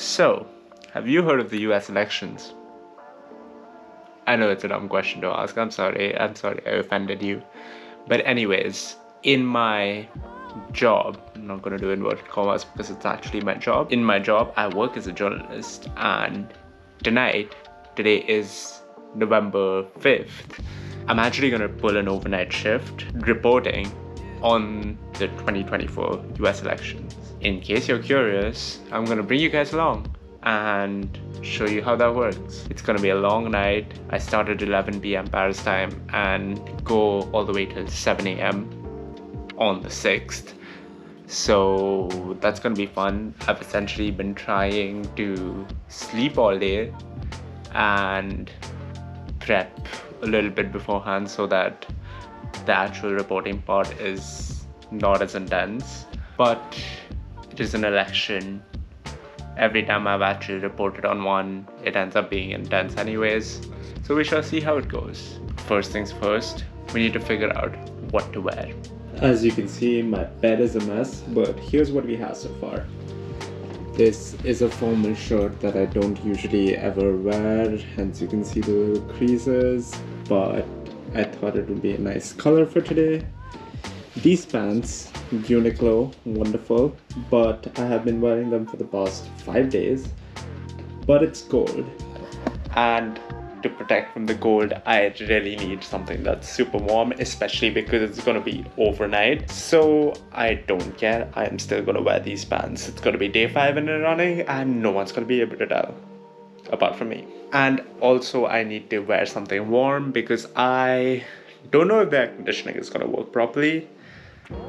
So, have you heard of the US elections? I know it's a dumb question to ask. I'm sorry I offended you. But anyways, in my job, I'm not going to do inverted commas because it's actually my job. In my job, I work as a journalist, and today is November 5th. I'm actually going to pull an overnight shift reporting on the 2024 US elections. In case you're curious, I'm going to bring you guys along and show you how that works. It's going to be a long night. I start at 11 p.m. Paris time and go all the way till 7 a.m. on the 6th. So that's going to be fun. I've essentially been trying to sleep all day and prep a little bit beforehand so that the actual reporting part is not as intense. But it is an election. Every time I've actually reported on one, it ends up being intense anyways. So we shall see how it goes. First things first, we need to figure out what to wear. As you can see, my bed is a mess, but here's what we have so far. This is a formal shirt that I don't usually ever wear, hence you can see the little creases, but I thought it would be a nice color for today. These pants, Uniqlo, wonderful, but I have been wearing them for the past 5 days, but it's cold. And to protect from the cold, I really need something that's super warm, especially because it's gonna be overnight. So I don't care, I'm still gonna wear these pants. It's gonna be day 5 in a running and no one's gonna be able to tell, apart from me. And also I need to wear something warm because I don't know if the air conditioning is gonna work properly.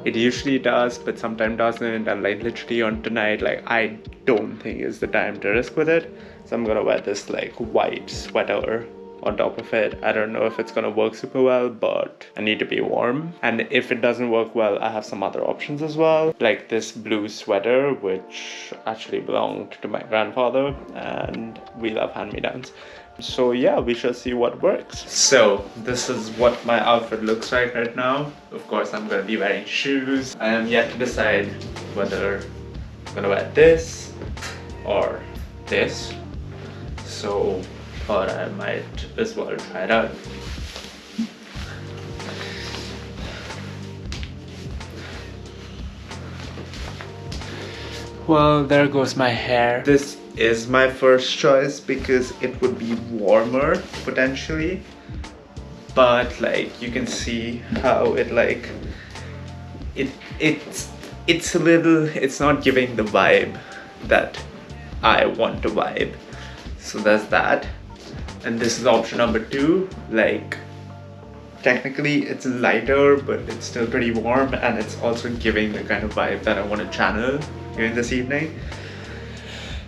It usually does, but sometimes doesn't, and like literally on tonight, like I don't think is the time to risk with it. So I'm gonna wear this like white sweater on top of it. I don't know if it's gonna work super well, but I need to be warm. And if it doesn't work well, I have some other options as well, like this blue sweater, which actually belonged to my grandfather, and we love hand-me-downs. So yeah, we shall see what works. So this is what my outfit looks like right now. Of course, I'm gonna be wearing shoes. I am yet to decide whether I'm gonna wear this or this. So thought I might as well try it out. Well, there goes my hair. This is my first choice because it would be warmer potentially, but like you can see how it like it's a little, it's not giving the vibe that I want to vibe. So there's that. And this is option number 2. Like technically it's lighter, but it's still pretty warm, and it's also giving the kind of vibe that I want to channel during this evening.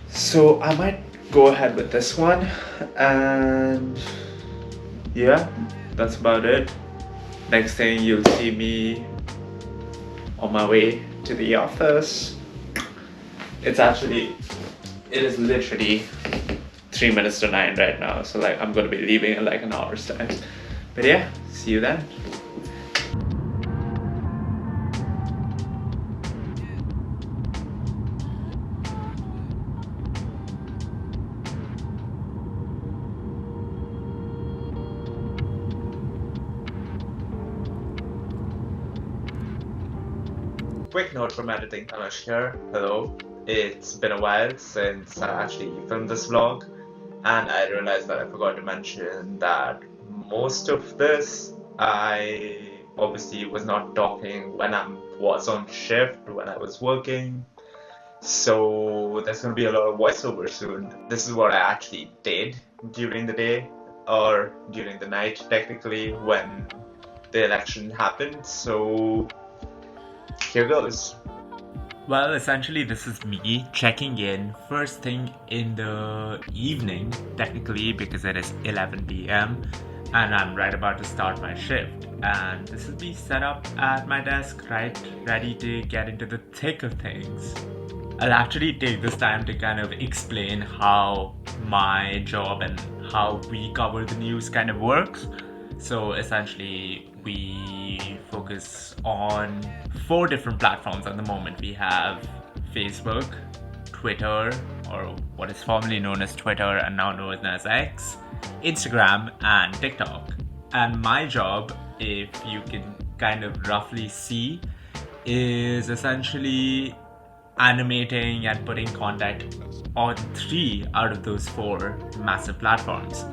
So I might go ahead with this one, and yeah, that's about it. Next thing, you'll see me on my way to the office. It is literally 3 minutes to 9 right now, so like I'm gonna be leaving in like an hour's time. But yeah, see you then. Quick note from Editing Tanishk here. Hello. It's been a while since I actually filmed this vlog, and I realized that I forgot to mention that most of this I obviously was not talking when I was on shift, when I was working. So there's gonna be a lot of voiceover soon. This is what I actually did during the day, or during the night technically, when the election happened. So here goes. Well, essentially this is me checking in first thing in the evening, technically, because it is 11 p.m. and I'm right about to start my shift. And this is me set up at my desk, right, ready to get into the thick of things. I'll actually take this time to kind of explain how my job and how we cover the news kind of works. So essentially, we focus on 4 different platforms at the moment. We have Facebook, Twitter, or what is formerly known as Twitter and now known as X, Instagram, and TikTok. And my job, if you can kind of roughly see, is essentially animating and putting content on 3 out of those 4 massive platforms.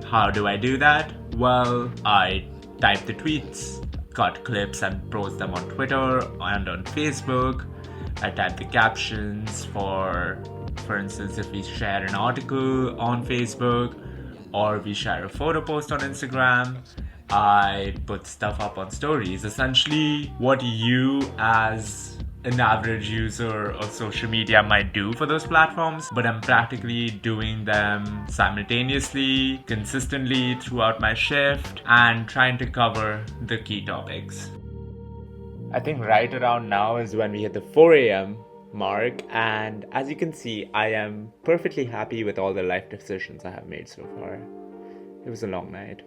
How do I do that? Well, I type the tweets, cut clips and post them on Twitter and on Facebook. I type the captions for instance, if we share an article on Facebook or we share a photo post on Instagram, I put stuff up on stories. Essentially, what you as an average user of social media might do for those platforms, but I'm practically doing them simultaneously, consistently throughout my shift, and trying to cover the key topics. I think right around now is when we hit the 4 a.m. mark, and as you can see, I am perfectly happy with all the life decisions I have made so far. It was a long night.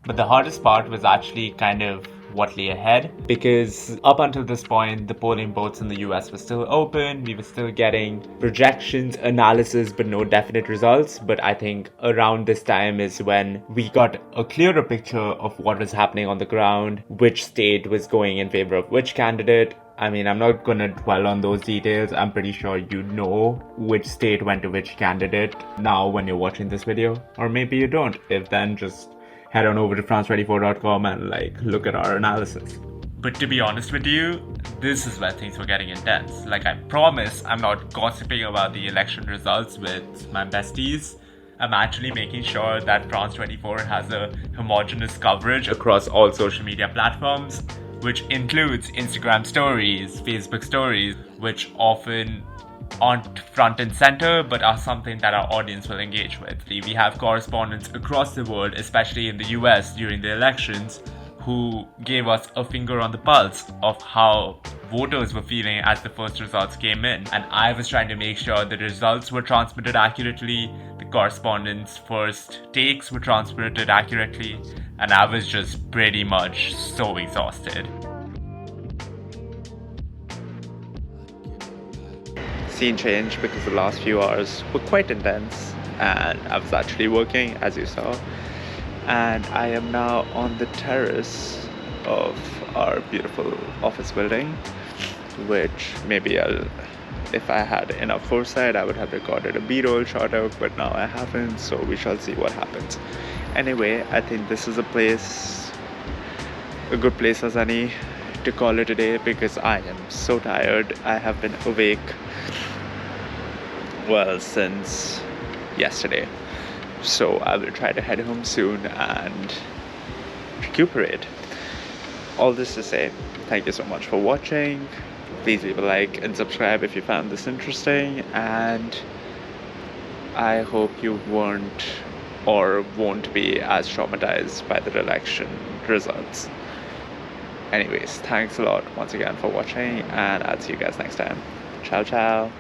But the hardest part was actually kind of what lay ahead, because up until this point, the polling booths in the US were still open. We were still getting projections, analysis, but no definite results. But I think around this time is when we got a clearer picture of what was happening on the ground, which state was going in favor of which candidate. I mean, I'm not going to dwell on those details. I'm pretty sure you know which state went to which candidate now when you're watching this video. Or maybe you don't. If then, just head on over to France24.com and look at our analysis. But to be honest with you, this is where things were getting intense. I promise I'm not gossiping about the election results with my besties. I'm actually making sure that France24 has a homogeneous coverage across all social media platforms, which includes Instagram stories, Facebook stories, which often aren't front and center, but are something that our audience will engage with. We have correspondents across the world, especially in the US during the elections, who gave us a finger on the pulse of how voters were feeling as the first results came in. And I was trying to make sure the results were transmitted accurately, the correspondents' first takes were transmitted accurately, and I was just pretty much so exhausted. Scene change because the last few hours were quite intense, and I was actually working, as you saw, and I am now on the terrace of our beautiful office building, which maybe if I had enough foresight, I would have recorded a B-roll shot out, but now I haven't, so we shall see what happens. Anyway, I think this is a good place as any to call it a day, because I am so tired. I have been awake since yesterday, so I will try to head home soon and recuperate. All this to say, thank you so much for watching. Please leave a like and subscribe if you found this interesting, and I hope you weren't or won't be as traumatized by the election results. Anyways, thanks a lot once again for watching, and I'll see you guys next time. Ciao, ciao.